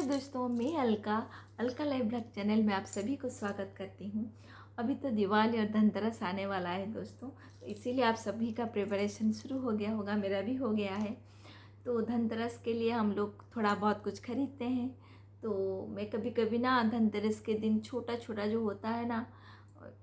दोस्तों, मैं Alka Alka live blog channel में आप सभी को स्वागत करती हूँ। अभी तो दिवाली और धनतेरस आने वाला है दोस्तों, तो इसीलिए आप सभी का प्रिपरेशन शुरू हो गया होगा, मेरा भी हो गया है। तो धनतेरस के लिए हम लोग थोड़ा बहुत कुछ खरीदते हैं। तो मैं कभी कभी ना धनतेरस के दिन छोटा छोटा जो होता है ना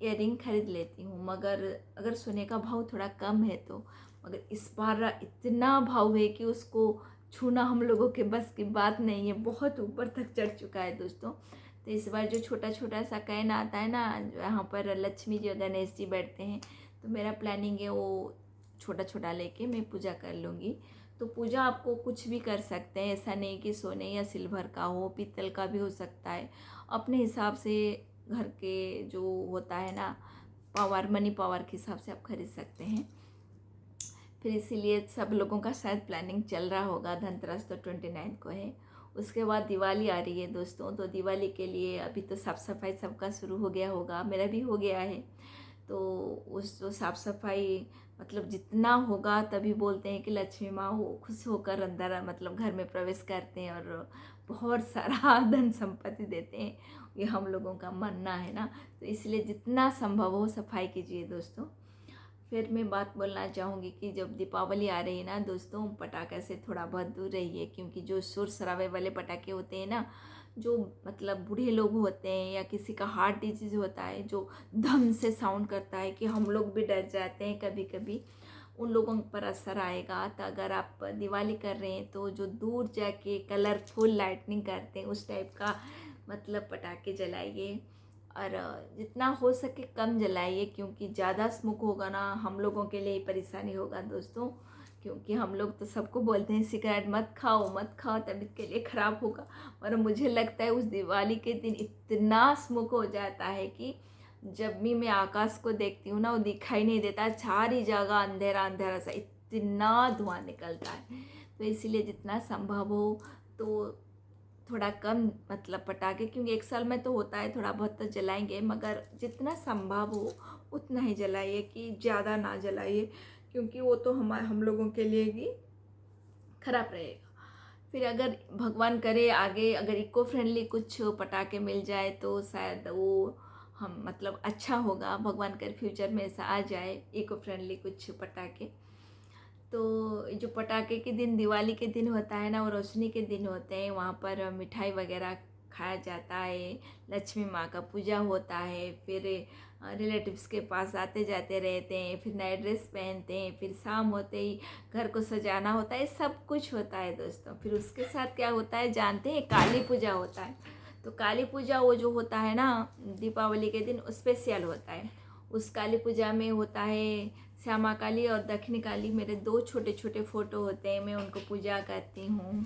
इयररिंग खरीद लेती हूँ, मगर अगर सोने का भाव थोड़ा कम है तो। मगर इस बार इतना भाव है कि उसको छूना हम लोगों के बस की बात नहीं है, बहुत ऊपर तक चढ़ चुका है दोस्तों। तो इस बार जो छोटा छोटा सा कैन आता है ना, यहाँ पर लक्ष्मी जी और गणेश जी बैठते हैं, तो मेरा प्लानिंग है वो छोटा छोटा लेके मैं पूजा कर लूँगी। तो पूजा आपको कुछ भी कर सकते हैं, ऐसा नहीं कि सोने या सिल्वर का हो, पीतल का भी हो सकता है। अपने हिसाब से घर के जो होता है ना पावर, मनी पावर के हिसाब से आप खरीद सकते हैं। फिर इसीलिए सब लोगों का शायद प्लानिंग चल रहा होगा। धनतेरस तो 29 को है। उसके बाद दिवाली आ रही है दोस्तों, तो दिवाली के लिए अभी तो साफ़ सफाई सबका शुरू हो गया होगा, मेरा भी हो गया है। तो उस जो साफ़ सफाई मतलब जितना होगा, तभी बोलते हैं कि लक्ष्मी माँ हो खुश होकर अंदर मतलब घर में प्रवेश करते हैं और बहुत सारा धन संपत्ति देते हैं, ये हम लोगों का मानना है ना। तो इसलिए जितना संभव हो सफाई कीजिए दोस्तों। फिर मैं बात बोलना चाहूँगी कि जब दीपावली आ रही है ना दोस्तों, पटाखे से थोड़ा बहुत दूर रहिए, क्योंकि जो शोर शराबे वाले पटाखे होते हैं ना, जो मतलब बूढ़े लोग होते हैं या किसी का हार्ट डिजीज़ होता है, जो धम से साउंड करता है कि हम लोग भी डर जाते हैं कभी कभी, उन लोगों पर असर आएगा। तो अगर आप दिवाली कर रहे हैं तो जो दूर जाके कलरफुल लाइटनिंग करते हैं उस टाइप का मतलब पटाखे जलाइए, और जितना हो सके कम जलाइए, क्योंकि ज़्यादा स्मोक होगा ना हम लोगों के लिए परेशानी होगा दोस्तों। क्योंकि हम लोग तो सबको बोलते हैं सिगरेट मत खाओ मत खाओ, तबीयत के लिए ख़राब होगा। और मुझे लगता है उस दिवाली के दिन इतना स्मोक हो जाता है कि जब भी मैं आकाश को देखती हूँ ना, वो दिखाई नहीं देता, सारी जगह अंधेरा अंधेरा सा, इतना धुआं निकलता है। तो इसीलिए जितना संभव हो तो थोड़ा कम मतलब पटाखे, क्योंकि एक साल में तो होता है थोड़ा बहुत तो जलाएंगे, मगर जितना संभव हो उतना ही जलाइए, कि ज़्यादा ना जलाइए, क्योंकि वो तो हम लोगों के लिए भी खराब रहेगा। फिर अगर भगवान करे आगे अगर इको फ्रेंडली कुछ पटाखे मिल जाए तो शायद वो हम मतलब अच्छा होगा। भगवान कर फ्यूचर में ऐसा आ जाए इको फ्रेंडली कुछ पटाखे। तो जो पटाखे के दिन दिवाली के दिन होता है ना, वो रोशनी के दिन होते हैं, वहाँ पर मिठाई वगैरह खाया जाता है, लक्ष्मी माँ का पूजा होता है। फिर रिलेटिव्स के पास आते जाते रहते हैं, फिर नए ड्रेस पहनते हैं, फिर शाम होते ही घर को सजाना होता है, सब कुछ होता है दोस्तों। फिर उसके साथ क्या होता है जानते हैं, काली पूजा होता है। तो काली पूजा वो जो होता है ना दीपावली के दिन स्पेशल होता है। उस काली पूजा में होता है श्यामा काली और दक्षिणी काली, मेरे दो छोटे छोटे फ़ोटो होते हैं, मैं उनको पूजा करती हूँ।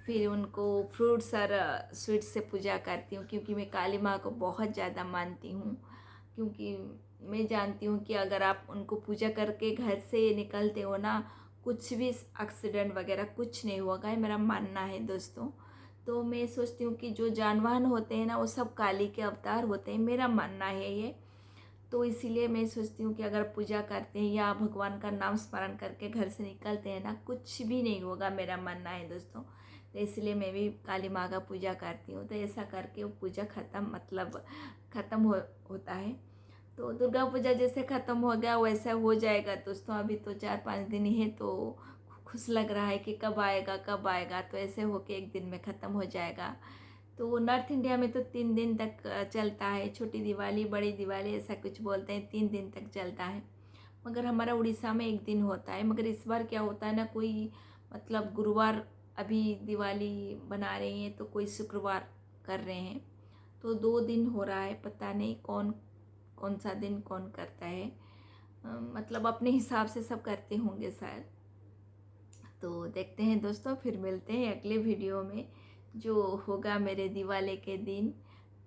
फिर उनको फ्रूट्स और स्वीट से पूजा करती हूँ, क्योंकि मैं काली माँ को बहुत ज़्यादा मानती हूँ। क्योंकि मैं जानती हूँ कि अगर आप उनको पूजा करके घर से निकलते हो ना, कुछ भी एक्सीडेंट वगैरह कुछ नहीं होगा, ये मेरा मानना है दोस्तों। तो मैं सोचती हूँ कि जो जानवर होते हैं ना, वो सब काली के अवतार होते हैं, मेरा मानना है ये। तो इसीलिए मैं सोचती हूँ कि अगर पूजा करते हैं या भगवान का नाम स्मरण करके घर से निकलते हैं ना, कुछ भी नहीं होगा, मेरा मानना है दोस्तों। तो इसलिए मैं भी काली माँ का पूजा करती हूँ। तो ऐसा करके वो पूजा ख़त्म मतलब ख़त्म होता है। तो दुर्गा पूजा जैसे ख़त्म हो गया वैसा हो जाएगा दोस्तों। अभी तो 4-5 दिन ही है, तो खुश लग रहा है कि कब आएगा कब आएगा। तो ऐसे होके एक दिन में ख़त्म हो जाएगा। तो नॉर्थ इंडिया में तो 3 दिन तक चलता है, छोटी दिवाली बड़ी दिवाली ऐसा कुछ बोलते हैं, 3 दिन तक चलता है। मगर हमारा उड़ीसा में एक दिन होता है। मगर इस बार क्या होता है ना, कोई मतलब गुरुवार अभी दिवाली बना रहे हैं तो कोई शुक्रवार कर रहे हैं, तो 2 दिन हो रहा है। पता नहीं कौन कौन सा दिन कौन करता है, मतलब अपने हिसाब से सब करते होंगे शायद। तो देखते हैं दोस्तों, फिर मिलते हैं अगले वीडियो में जो होगा मेरे दिवाली के दिन,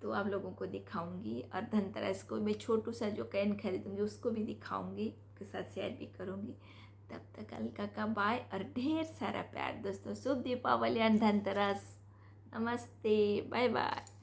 तो आप लोगों को दिखाऊंगी। और धनतेरस को मैं छोटू सा जो कैन खरीदूंगी उसको भी दिखाऊंगी, उसके साथ शेयर भी करूंगी। तब तक अलका का बाय और ढेर सारा प्यार दोस्तों। शुभ दीपावली और धनतेरस। नमस्ते, बाय बाय।